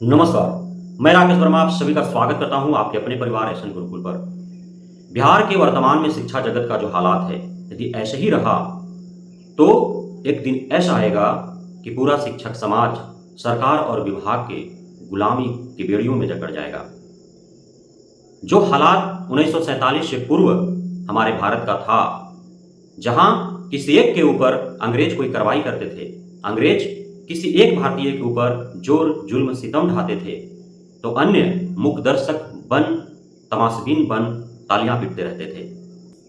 नमस्कार। मैं राकेश वर्मा आप सभी का स्वागत करता हूं आपके अपने परिवार एसएन गुरुकुल पर। बिहार के वर्तमान में शिक्षा जगत का जो हालात है, यदि ऐसे ही रहा तो एक दिन ऐसा आएगा कि पूरा शिक्षक समाज सरकार और विभाग के गुलामी की बेड़ियों में जकड़ जाएगा। जो हालात 1947 से पूर्व हमारे भारत का था, जहां किसी एक के ऊपर अंग्रेज कोई कार्रवाई करते थे, अंग्रेज किसी एक भारतीय के ऊपर जोर जुल्म सितम ढाते थे, तो अन्य मूक दर्शक बन, तमाशबीन बन तालियां पीटते रहते थे।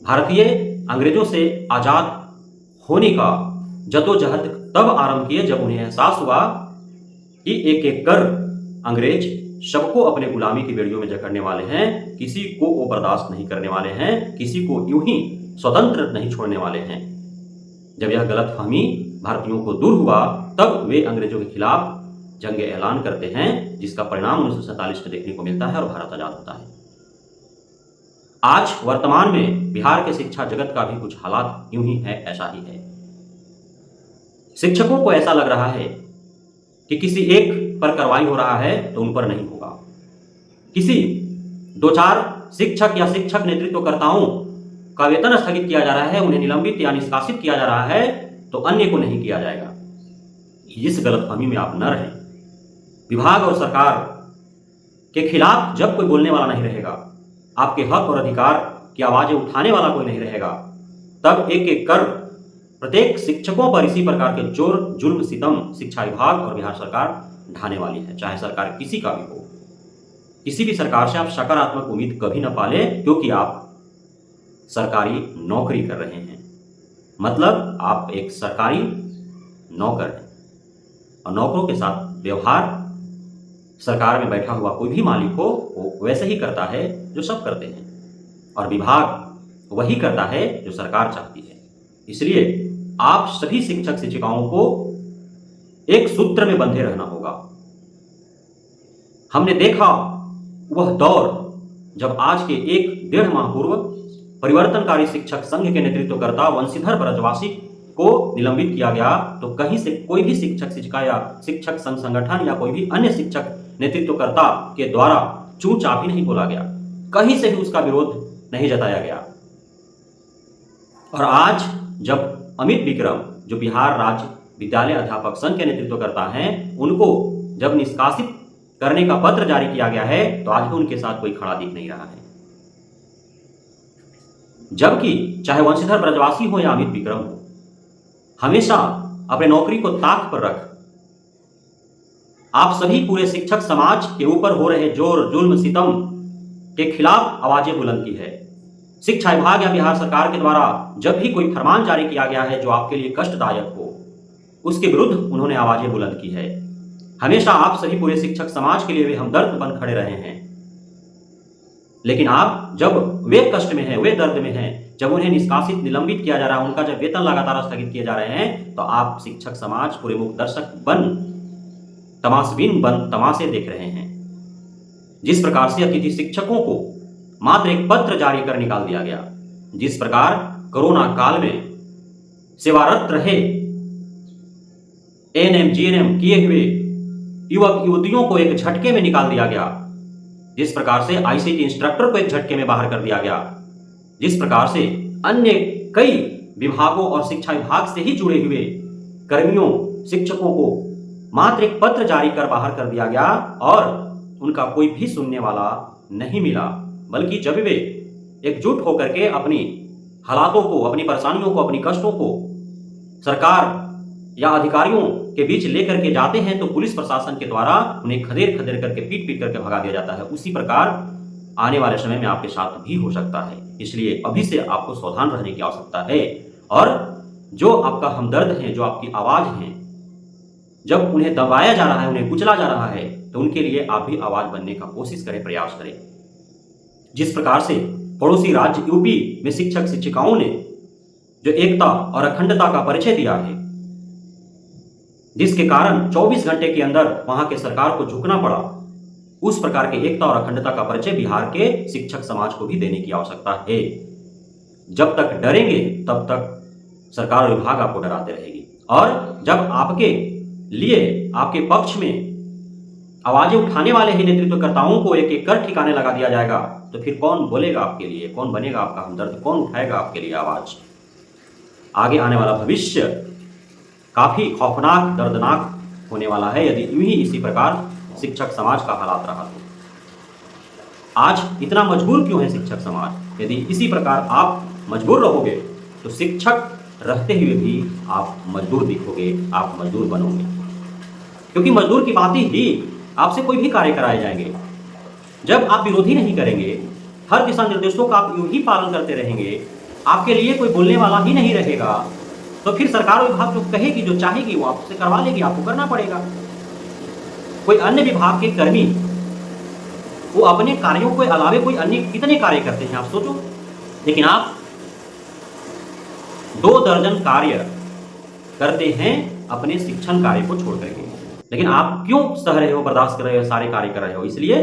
भारतीय अंग्रेजों से आजाद होने का जद्दोजहद तब आरंभ किए जब उन्हें एहसास हुआ कि एक एक कर अंग्रेज सबको अपने गुलामी की बेड़ियों में जकड़ने वाले हैं, किसी को वो बर्दाश्त नहीं करने वाले हैं, किसी को यूं ही स्वतंत्र नहीं छोड़ने वाले हैं। जब यह गलतफहमी भारतीयों को दूर हुआ, तब वे अंग्रेजों के खिलाफ जंग ऐलान करते हैं, जिसका परिणाम 1947 में देखने को मिलता है और भारत आजाद होता है। आज वर्तमान में बिहार के शिक्षा जगत का भी कुछ हालात यूं ही है, ऐसा ही है। शिक्षकों को ऐसा लग रहा है कि किसी एक पर कार्रवाई हो रहा है तो उन पर नहीं होगा। किसी दो चार शिक्षक या शिक्षक नेतृत्वकर्ताओं का वेतन स्थगित किया जा रहा है, उन्हें निलंबित या निष्कासित किया जा रहा है, तो अन्य को नहीं किया जाएगा। इस गलतफहमी में आप न रहें। विभाग और सरकार के खिलाफ जब कोई बोलने वाला नहीं रहेगा, आपके हक और अधिकार की आवाजें उठाने वाला कोई नहीं रहेगा, तब एक एक कर प्रत्येक शिक्षकों पर इसी प्रकार के जोर जुल्म सितम शिक्षा विभाग और बिहार सरकार ढाने वाली है, चाहे सरकार किसी का भी हो। किसी भी सरकार से आप सकारात्मक उम्मीद कभी न पाले, क्योंकि आप सरकारी नौकरी कर रहे हैं। मतलब आप एक सरकारी नौकर हैं और नौकरों के साथ व्यवहार सरकार में बैठा हुआ कोई भी मालिक हो वो वैसे ही करता है जो सब करते हैं, और विभाग वही करता है जो सरकार चाहती है। इसलिए आप सभी शिक्षक शिक्षिकाओं को एक सूत्र में बंधे रहना होगा। हमने देखा वह दौर जब आज के 1-1.5 माह पूर्व परिवर्तनकारी शिक्षक संघ के नेतृत्वकर्ता वंशीधर ब्रजवासी को निलंबित किया गया, तो कहीं से कोई भी शिक्षक शिक्षिका या शिक्षक संघ संगठन या कोई भी अन्य शिक्षक नेतृत्वकर्ता के द्वारा चूं चाप ही नहीं बोला गया, कहीं से भी उसका विरोध नहीं जताया गया। और आज जब अमित विक्रम, जो बिहार राज्य विद्यालय अध्यापक संघ के नेतृत्वकर्ता हैं, उनको जब निष्कासित करने का पत्र जारी किया गया है, तो आज भी उनके साथ कोई खड़ा दिख नहीं रहा है। जबकि चाहे वंशीधर ब्रजवासी हो या अमित विक्रम हो, हमेशा अपने नौकरी को ताक पर रख आप सभी पूरे शिक्षक समाज के ऊपर हो रहे जोर जुल्म सितम के खिलाफ आवाजें बुलंद की है। शिक्षा विभाग या बिहार सरकार के द्वारा जब भी कोई फरमान जारी किया गया है जो आपके लिए कष्टदायक हो, उसके विरुद्ध उन्होंने आवाजें बुलंद की है। हमेशा आप सभी पूरे शिक्षक समाज के लिए वे हमदर्द बन खड़े रहे हैं। लेकिन आप जब वे कष्ट में हैं, वे दर्द में हैं, जब उन्हें निष्कासित निलंबित किया जा रहा है, उनका जब वेतन लगातार स्थगित किए जा रहे हैं, तो आप शिक्षक समाज पूरे मूक दर्शक बन, तमाशबीन बन तमाशे देख रहे हैं। जिस प्रकार से अतिथि शिक्षकों को मात्र एक पत्र जारी कर निकाल दिया गया, जिस प्रकार कोरोना काल में सेवारत रहे एएनएम जीएनएम किए हुए युवक युवतियों को एक झटके में निकाल दिया गया, जिस प्रकार से आईसीटी इंस्ट्रक्टर को एक झटके में बाहर कर दिया गया, जिस प्रकार से अन्य कई विभागों और शिक्षा विभाग से ही जुड़े हुए कर्मियों शिक्षकों को मात्र एक पत्र जारी कर बाहर कर दिया गया और उनका कोई भी सुनने वाला नहीं मिला, बल्कि जब वे एकजुट होकर के अपनी हालातों को, अपनी परेशानियों को, अपनी कष्टों को सरकार या अधिकारियों के बीच लेकर के जाते हैं, तो पुलिस प्रशासन के द्वारा उन्हें खदेड़ खदेड़ करके पीट पीट करके भगा दिया जाता है। उसी प्रकार आने वाले समय में आपके साथ भी हो सकता है। इसलिए अभी से आपको सावधान रहने की आवश्यकता है, और जो आपका हमदर्द है, जो आपकी आवाज है, जब उन्हें दबाया जा रहा है, उन्हें कुचला जा रहा है, तो उनके लिए आप भी आवाज बनने का कोशिश करें, प्रयास करें। जिस प्रकार से पड़ोसी राज्य यूपी में शिक्षक शिक्षिकाओं ने जो एकता और अखंडता का परिचय दिया है, जिसके कारण 24 घंटे के अंदर वहां के सरकार को झुकना पड़ा, उस प्रकार के एकता और अखंडता का परिचय बिहार के शिक्षक समाज को भी देने की आवश्यकता है। जब तक डरेंगे तब तक सरकार और विभाग आपको डराते रहेगी, और जब आपके लिए, आपके पक्ष में आवाज़ें उठाने वाले ही नेतृत्वकर्ताओं को एक एक कर ठिकाने लगा दिया जाएगा, तो फिर कौन बोलेगा आपके लिए, कौन बनेगा आपका हमदर्द, कौन उठाएगा आपके लिए आवाज़। आगे आने वाला भविष्य काफ़ी खौफनाक, दर्दनाक होने वाला है यदि यूं ही इसी प्रकार शिक्षक समाज का हालात रहा तो। आज इतना मजबूर क्यों है शिक्षक समाज? यदि इसी प्रकार आप मजबूर रहोगे तो शिक्षक रहते हुए भी आप मजदूर दिखोगे, आप मजदूर बनोगे, क्योंकि मजदूर की बात ही आपसे कोई भी कार्य कराए जाएंगे। जब आप विरोधी नहीं करेंगे, हर दिशा निर्देशों का आप यूं ही पालन करते रहेंगे, आपके लिए कोई बोलने वाला ही नहीं रहेगा, तो फिर सरकार विभाग जो कहेगी, जो चाहेगी वो आपसे करवा लेगी, आपको करना पड़ेगा। कोई अन्य विभाग के कर्मी वो अपने कार्यों के अलावे कोई अन्य कितने कार्य करते हैं आप सोचो, लेकिन आप 2 दर्जन कार्य करते हैं अपने शिक्षण कार्य को छोड़ करके। लेकिन आप क्यों सह रहे हो, बर्दाश्त कर रहे हो, सारे कार्य कर रहे हो? इसलिए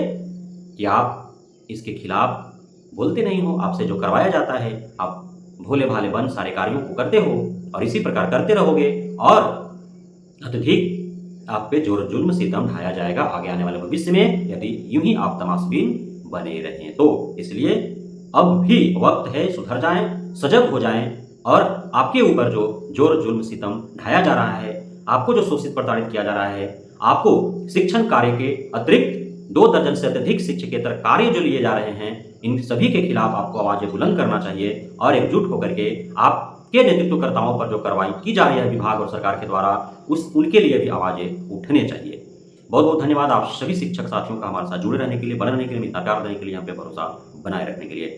कि आप इसके खिलाफ बोलते नहीं हो। आपसे जो करवाया जाता है आप भोले भाले बन सारे कार्यों को करते हो और इसी प्रकार करते रहोगे और अत्यधिक आप पे जोर जुल्म सितम ढाया जाएगा आगे आने वाले भविष्य में, यदि यूं ही आप तमाशबीन बने रहें तो। इसलिए अब भी वक्त है, सुधर जाएं, सजग हो जाएं और आपके ऊपर जो जोर जुल्म सितम ढाया जा रहा है, आपको जो शोषित प्रताड़ित किया जा रहा है, आपको शिक्षण कार्य के अतिरिक्त 2 दर्जन से अत्यधिक शिक्षकेतर कार्य जो लिए जा रहे हैं, इन सभी के खिलाफ आपको आवाज़ें बुलंद करना चाहिए और एकजुट होकर के आपके नेतृत्वकर्ताओं पर जो कार्रवाई की जा रही है विभाग और सरकार के द्वारा, उनके लिए भी आवाज़ें उठने चाहिए। बहुत बहुत धन्यवाद आप सभी शिक्षक साथियों का हमारे साथ जुड़े रहने के लिए, बने रहने के लिए, इतना प्यार देने के लिए, यहाँ पे भरोसा बनाए रखने के लिए।